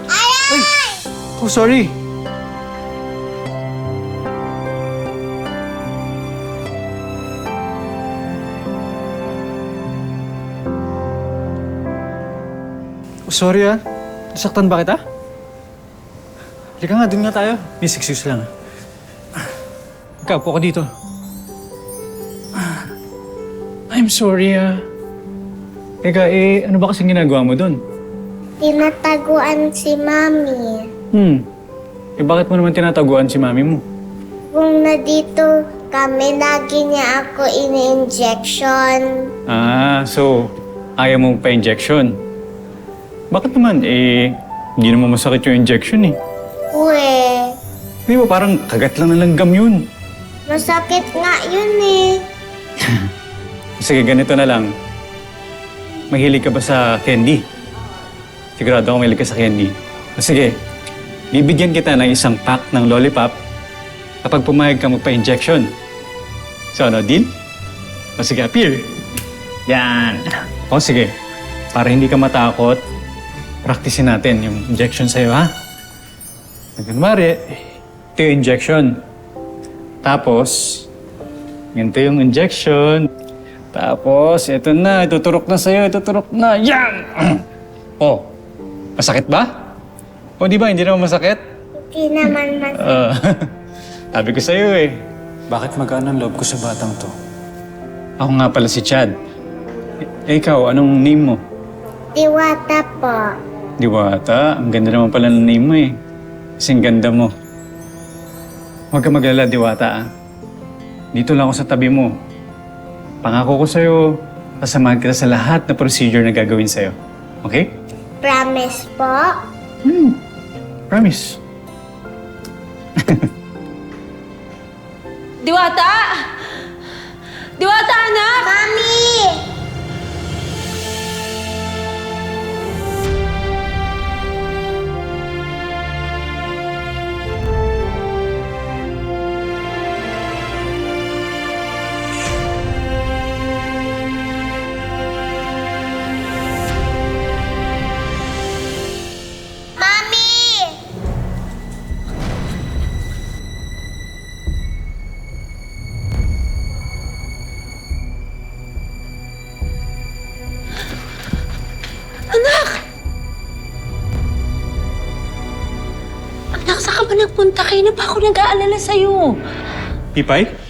Ay! Oh, sorry. Oh, sorry nasaktan ba kita? Halika nga, dun nga tayo. May 6 years lang. Ikaw, upo ko dito. I'm sorry Teka, ano ba kasing ginagawa mo dun? Tinataguan si Mami. Bakit mo naman tinataguan si mami mo? Kung na dito kami, lagi niya ako ini-injection. So, ayaw mo pa-injection? Bakit naman? Hindi naman masakit yung injection Uwe, Di ba parang kagat lang ng langgam yun? masakit nga yun eh. Sige, ganito na lang. Mahilig ka ba sa candy? Sigurado ako mahilig ka sa candy. Sige, bibigyan kita ng isang pack ng lollipop kapag pumayag ka magpa-injection. So ano, deal? Sige, appear. Yan. Sige. Para hindi ka matakot, practicein natin yung injection sa'yo, ha? Kunwari, ito yung injection. Tapos, ganito yung injection. Tapos, ito na, ituturok na sa'yo, ituturok na. Yan! Masakit ba? Di ba? Hindi naman masakit? Hindi naman masakit. Sabi ko sa'yo Bakit magaan ang loob ko sa batang to? Ako nga pala si Chad. Ikaw, anong name mo? Diwata po. Diwata? Ang ganda naman pala ng name mo Kasing ganda mo. Huwag ka maglala, Diwata Dito lang ako sa tabi mo. Pangako ko sa'yo, kasamahan kita sa lahat na procedure na gagawin sa'yo. Okay? Promise po? Promise. Diwata! Diwata, anak! Mami! Mami! Anak, saan ka ba nagpunta? Kayo na pa ako nag-aalala sa'yo. Pipay?